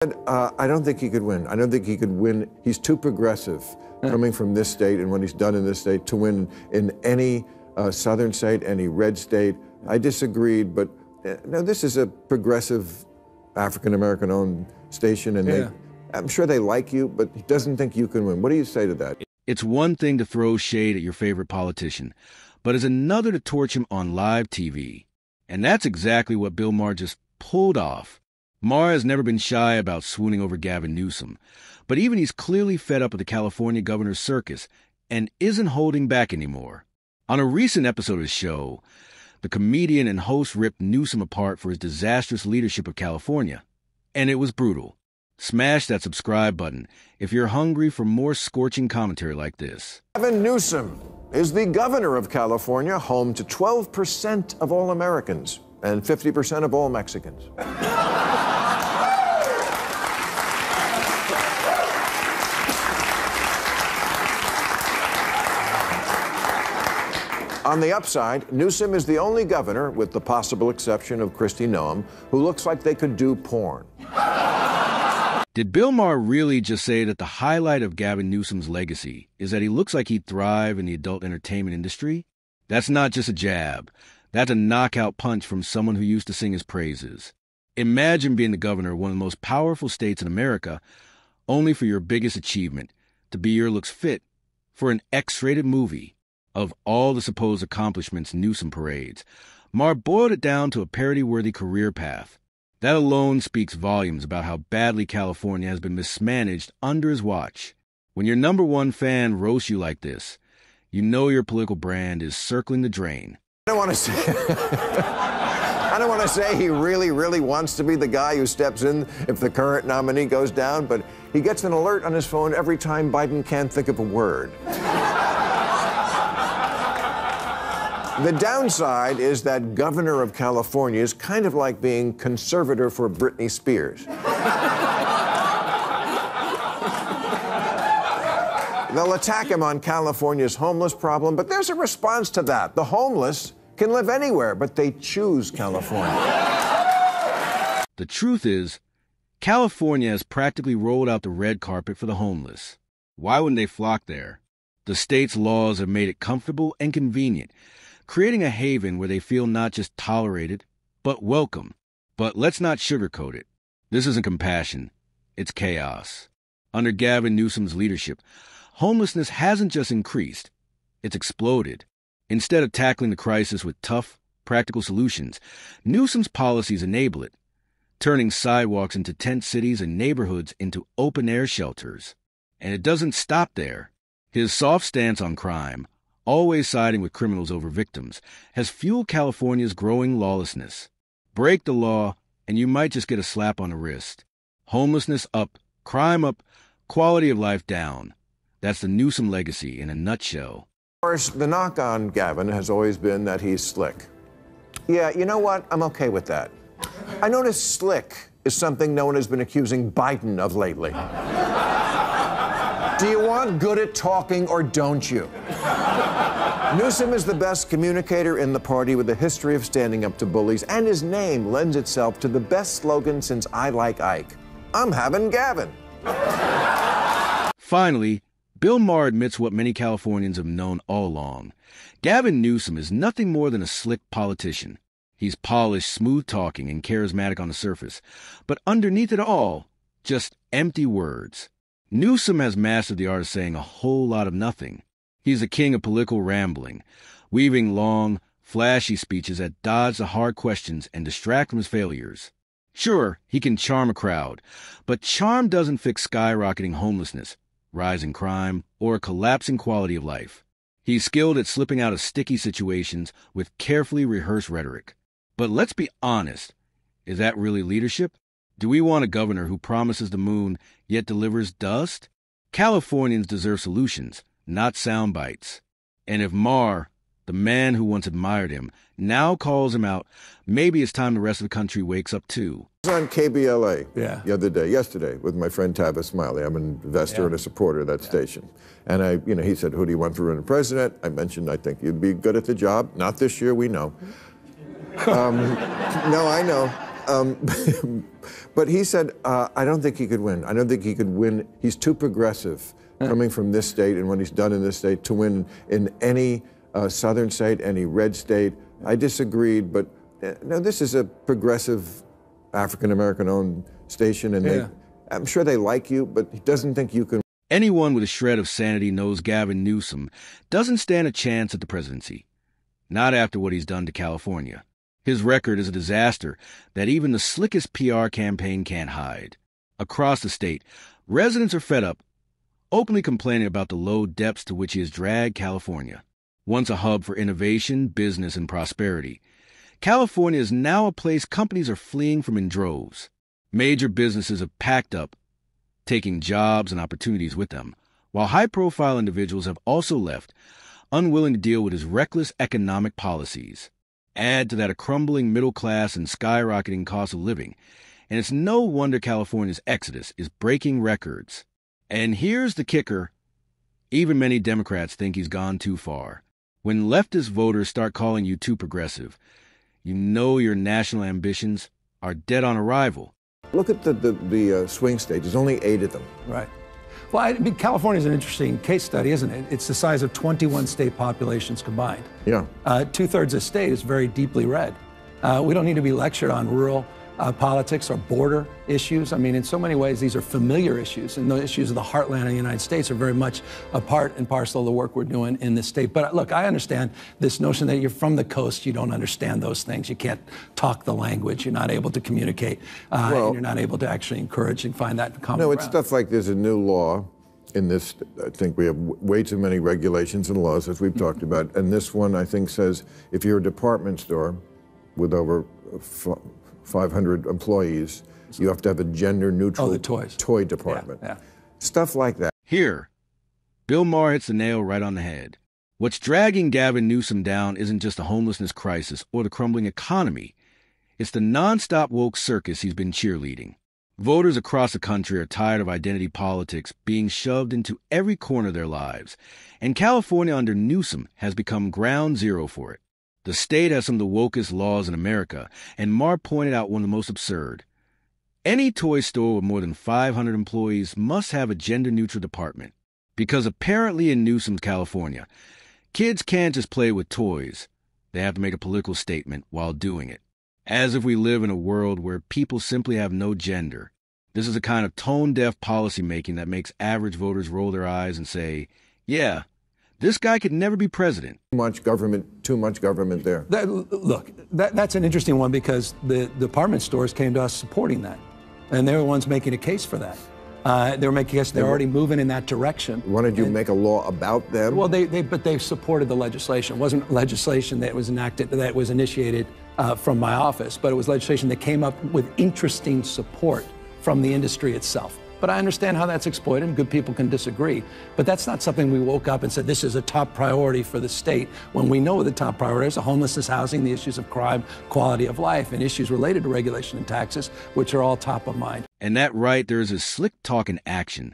I don't think he could win. I don't think he could win. He's too progressive coming from this state and what he's done in this state to win in any southern state, any red state. I disagreed, but no, this is a progressive African-American owned station, and I'm sure they like you, but he doesn't think you can win. What do you say to that? It's one thing to throw shade at your favorite politician, but it's another to torch him on live TV. And that's exactly what Bill Maher just pulled off. Maher has never been shy about swooning over Gavin Newsom, but even he's clearly fed up with the California governor's circus and isn't holding back anymore. On a recent episode of his show, the comedian and host ripped Newsom apart for his disastrous leadership of California, and it was brutal. Smash that subscribe button if you're hungry for more scorching commentary like this. Gavin Newsom is the governor of California, home to 12% of all Americans and 50% of all Mexicans. On the upside, Newsom is the only governor, with the possible exception of Kristi Noem, who looks like they could do porn. Did Bill Maher really just say that the highlight of Gavin Newsom's legacy is that he looks like he'd thrive in the adult entertainment industry? That's not just a jab. That's a knockout punch from someone who used to sing his praises. Imagine being the governor of one of the most powerful states in America, only for your biggest achievement to be your looks fit for an X-rated movie. Of all the supposed accomplishments Newsom parades, Maher boiled it down to a parody-worthy career path. That alone speaks volumes about how badly California has been mismanaged under his watch. When your number one fan roasts you like this, you know your political brand is circling the drain. I don't want to say he really, really wants to be the guy who steps in if the current nominee goes down, but he gets an alert on his phone every time Biden can't think of a word. The downside is that governor of California is kind of like being conservator for Britney Spears. They'll attack him on California's homeless problem, but there's a response to that. The homeless can live anywhere, but they choose California. The truth is, California has practically rolled out the red carpet for the homeless. Why wouldn't they flock there? The state's laws have made it comfortable and convenient, creating a haven where they feel not just tolerated, but welcome. But let's not sugarcoat it. This isn't compassion. It's chaos. Under Gavin Newsom's leadership, homelessness hasn't just increased. It's exploded. Instead of tackling the crisis with tough, practical solutions, Newsom's policies enable it, turning sidewalks into tent cities and neighborhoods into open-air shelters. And it doesn't stop there. His soft stance on crime, always siding with criminals over victims, has fueled California's growing lawlessness. Break the law, and you might just get a slap on the wrist. Homelessness up, crime up, quality of life down. That's the Newsom legacy in a nutshell. Of course, the knock on Gavin has always been that he's slick. Yeah, you know what? I'm okay with that. I noticed slick is something no one has been accusing Biden of lately. Do you want good at talking or don't you? Newsom is the best communicator in the party with a history of standing up to bullies, and his name lends itself to the best slogan since I Like Ike. I'm having Gavin. Finally, Bill Maher admits what many Californians have known all along. Gavin Newsom is nothing more than a slick politician. He's polished, smooth-talking, and charismatic on the surface. But underneath it all, just empty words. Newsom has mastered the art of saying a whole lot of nothing. He's the king of political rambling, weaving long, flashy speeches that dodge the hard questions and distract from his failures. Sure, he can charm a crowd, but charm doesn't fix skyrocketing homelessness, rising crime, or a collapsing quality of life. He's skilled at slipping out of sticky situations with carefully rehearsed rhetoric. But let's be honest, is that really leadership? Do we want a governor who promises the moon, yet delivers dust? Californians deserve solutions, not sound bites. And if Maher, the man who once admired him, now calls him out, maybe it's time the rest of the country wakes up too. I was on KBLA yesterday, with my friend Tavis Smiley. I'm an investor and a supporter of that station. And he said, who do you want for running president? I mentioned, I think you'd be good at the job. Not this year, we know. No, I know. But he said, I don't think he could win. I don't think he could win. He's too progressive coming from this state and what he's done in this state to win in any southern state, any red state. I disagreed, but no, this is a progressive African-American-owned station, and I'm sure they like you, but he doesn't think you can. Anyone with a shred of sanity knows Gavin Newsom doesn't stand a chance at the presidency. Not after what he's done to California. His record is a disaster that even the slickest PR campaign can't hide. Across the state, residents are fed up, openly complaining about the low depths to which he has dragged California. Once a hub for innovation, business, and prosperity, California is now a place companies are fleeing from in droves. Major businesses have packed up, taking jobs and opportunities with them, while high-profile individuals have also left, unwilling to deal with his reckless economic policies. Add to that a crumbling middle class and skyrocketing cost of living, and it's no wonder California's exodus is breaking records. And here's the kicker. Even many Democrats think he's gone too far. When leftist voters start calling you too progressive, you know your national ambitions are dead on arrival. Look at the swing states. There's only 8 of them. Right. Well, I mean, California is an interesting case study, isn't it? It's the size of 21 state populations combined. Yeah. 2/3 of the state is very deeply red. We don't need to be lectured on rural politics or border issues. I mean, in so many ways, these are familiar issues, and the issues of the heartland of the United States are very much a part and parcel of the work we're doing in this state. But look, I understand this notion that you're from the coast, you don't understand those things. You can't talk the language. You're not able to communicate, and you're not able to actually encourage and find that common ground. No, it's stuff like there's a new law in this. I think we have way too many regulations and laws, as we've talked about. And this one, I think, says if you're a department store with over 500 employees, you have to have a gender-neutral toy department. Yeah. Stuff like that. Here, Bill Maher hits the nail right on the head. What's dragging Gavin Newsom down isn't just the homelessness crisis or the crumbling economy. It's the nonstop woke circus he's been cheerleading. Voters across the country are tired of identity politics being shoved into every corner of their lives, and California under Newsom has become ground zero for it. The state has some of the wokest laws in America, and Maher pointed out one of the most absurd. Any toy store with more than 500 employees must have a gender-neutral department, because apparently in Newsom's California, kids can't just play with toys. They have to make a political statement while doing it. As if we live in a world where people simply have no gender. This is a kind of tone-deaf policymaking that makes average voters roll their eyes and say, yeah, this guy could never be president. Too much government there. That's an interesting one because the department stores came to us supporting that. And they were the ones making a case for that. They were making a case they're already moving in that direction. Wanted you to make a law about them? Well, but they supported the legislation. It wasn't legislation that was enacted, that was initiated from my office, but it was legislation that came up with interesting support from the industry itself. But I understand how that's exploited, and good people can disagree. But that's not something we woke up and said, this is a top priority for the state, when we know what the top priorities are: homelessness, housing, the issues of crime, quality of life, and issues related to regulation and taxes, which are all top of mind. And that right there is a slick talk in action,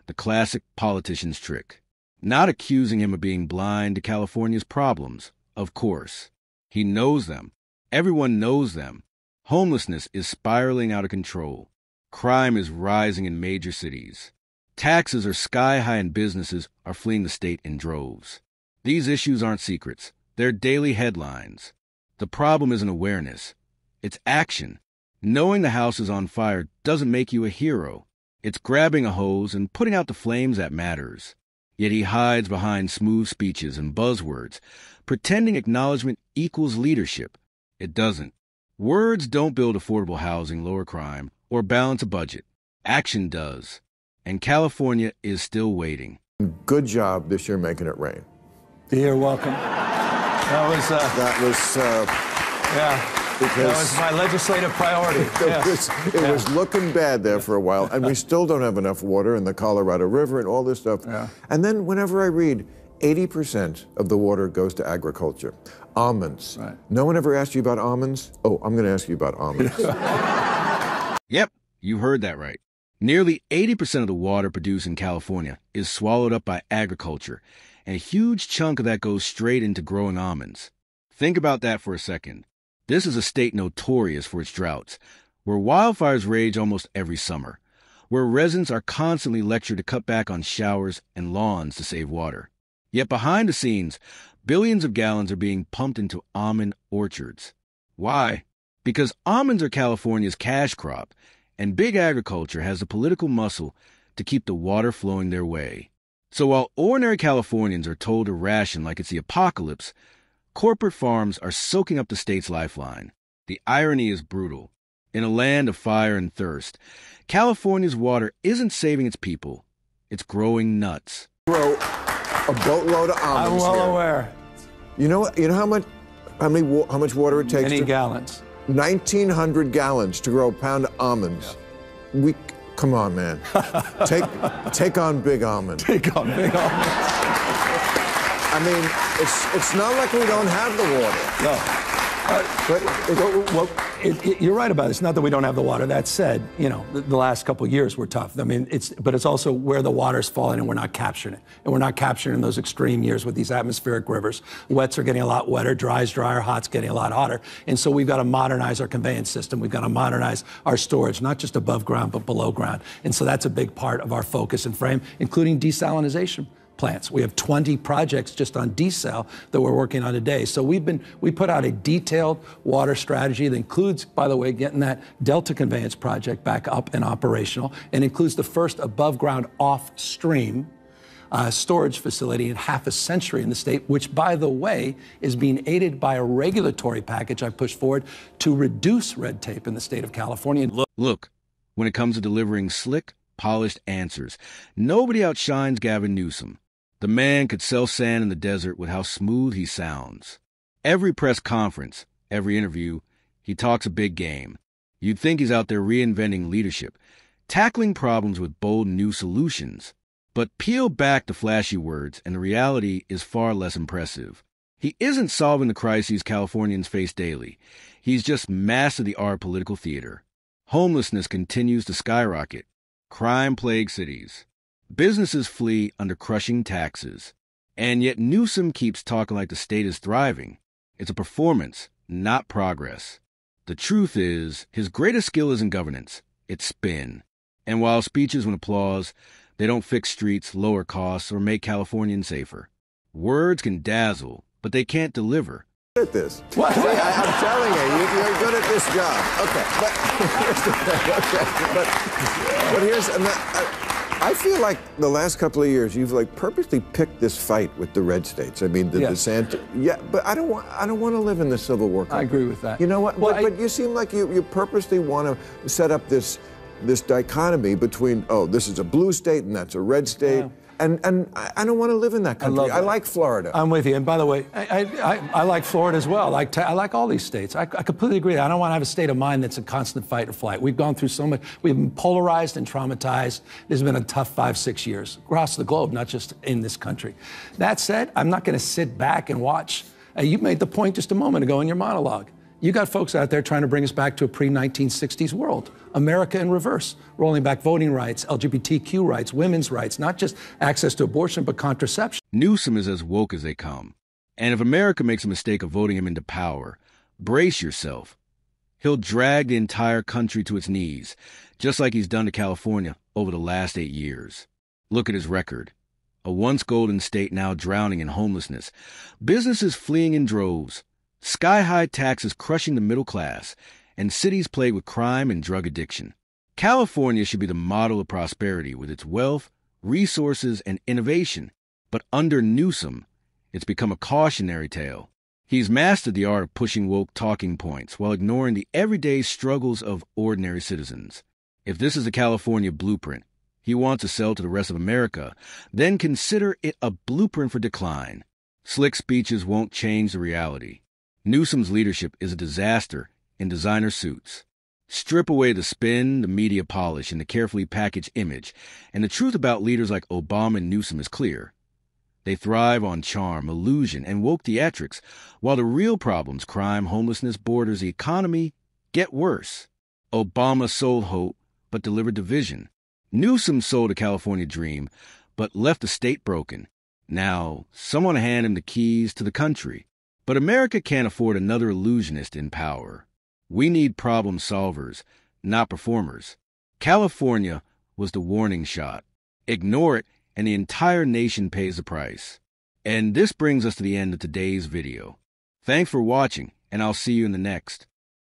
the classic politician's trick. Not accusing him of being blind to California's problems, of course. He knows them. Everyone knows them. Homelessness is spiraling out of control. Crime is rising in major cities. Taxes are sky high and businesses are fleeing the state in droves. These issues aren't secrets. They're daily headlines. The problem isn't awareness. It's action. Knowing the house is on fire doesn't make you a hero. It's grabbing a hose and putting out the flames that matters. Yet he hides behind smooth speeches and buzzwords, pretending acknowledgement equals leadership. It doesn't. Words don't build affordable housing, lower crime, or balance a budget. Action does. And California is still waiting. Good job this year making it rain. You're welcome. Because That was my legislative priority. It was looking bad there for a while, and we still don't have enough water in the Colorado River and all this stuff. Yeah. And then whenever I read, 80% of the water goes to agriculture. Almonds. Right. No one ever asked you about almonds? Oh, I'm going to ask you about almonds. Yep, you heard that right. Nearly 80% of the water produced in California is swallowed up by agriculture, and a huge chunk of that goes straight into growing almonds. Think about that for a second. This is a state notorious for its droughts, where wildfires rage almost every summer, where residents are constantly lectured to cut back on showers and lawns to save water. Yet behind the scenes, billions of gallons are being pumped into almond orchards. Why? Because almonds are California's cash crop, and big agriculture has the political muscle to keep the water flowing their way. So while ordinary Californians are told to ration like it's the apocalypse, corporate farms are soaking up the state's lifeline. The irony is brutal. In a land of fire and thirst, California's water isn't saving its people. It's growing nuts. Grow a boatload of almonds. I'm well here. aware. You know how much water it takes? Many gallons. 1,900 gallons to grow a pound of almonds. Yeah. Come on, man. take on big almonds. Take on big almonds. I mean, it's not like we don't have the water. No. But you're right about it. It's not that we don't have the water. That said, the last couple of years were tough. I mean, but it's also where the water's falling and we're not capturing it. And we're not capturing in those extreme years with these atmospheric rivers. Wets are getting a lot wetter, dry's drier, hot's getting a lot hotter. And so we've got to modernize our conveyance system. We've got to modernize our storage, not just above ground, but below ground. And so that's a big part of our focus and frame, including desalinization plants. We have 20 projects just on desal that we're working on today. So we put out a detailed water strategy that includes, by the way, getting that Delta Conveyance project back up and operational, and includes the first above ground off stream storage facility in half a century in the state, which, by the way, is being aided by a regulatory package I pushed forward to reduce red tape in the state of California. Look, when it comes to delivering slick, polished answers, nobody outshines Gavin Newsom. The man could sell sand in the desert with how smooth he sounds. Every press conference, every interview, he talks a big game. You'd think he's out there reinventing leadership, tackling problems with bold new solutions. But peel back the flashy words, and the reality is far less impressive. He isn't solving the crises Californians face daily. He's just mastered the art of political theater. Homelessness continues to skyrocket. Crime-plagued cities. Businesses flee under crushing taxes. And yet Newsom keeps talking like the state is thriving. It's a performance, not progress. The truth is, his greatest skill isn't governance, it's spin. And while speeches win applause, they don't fix streets, lower costs, or make Californians safer. Words can dazzle, but they can't deliver. At this. What? See, I'm telling you, you're good at this job. Okay, but here's, I feel like the last couple of years you've purposely picked this fight with the red states. I mean, the DeSantis. Yeah, but I don't want to live in the Civil War country. I agree with that. You know what? Well, but you seem like you purposely want to set up this dichotomy between, this is a blue state and that's a red state. Yeah. And I don't want to live in that country. I like Florida. I'm with you. And by the way, I like Florida as well. I like all these states. I completely agree. I don't want to have a state of mind that's a constant fight or flight. We've gone through so much. We've been polarized and traumatized. This has been a tough 5-6 years across the globe, not just in this country. That said, I'm not going to sit back and watch. You made the point just a moment ago in your monologue. You got folks out there trying to bring us back to a pre-1960s world. America in reverse, rolling back voting rights, LGBTQ rights, women's rights, not just access to abortion, but contraception. Newsom is as woke as they come. And if America makes a mistake of voting him into power, brace yourself. He'll drag the entire country to its knees, just like he's done to California over the last 8 years. Look at his record. A once golden state now drowning in homelessness. Businesses fleeing in droves. Sky-high taxes crushing the middle class, and cities plagued with crime and drug addiction. California should be the model of prosperity with its wealth, resources, and innovation. But under Newsom, it's become a cautionary tale. He's mastered the art of pushing woke talking points while ignoring the everyday struggles of ordinary citizens. If this is a California blueprint he wants to sell to the rest of America, then consider it a blueprint for decline. Slick speeches won't change the reality. Newsom's leadership is a disaster in designer suits. Strip away the spin, the media polish, and the carefully packaged image, and the truth about leaders like Obama and Newsom is clear. They thrive on charm, illusion, and woke theatrics, while the real problems, crime, homelessness, borders, the economy, get worse. Obama sold hope, but delivered division. Newsom sold a California dream, but left the state broken. Now, someone hand him the keys to the country. But America can't afford another illusionist in power. We need problem solvers, not performers. California was the warning shot. Ignore it, and the entire nation pays the price. And this brings us to the end of today's video. Thanks for watching, and I'll see you in the next.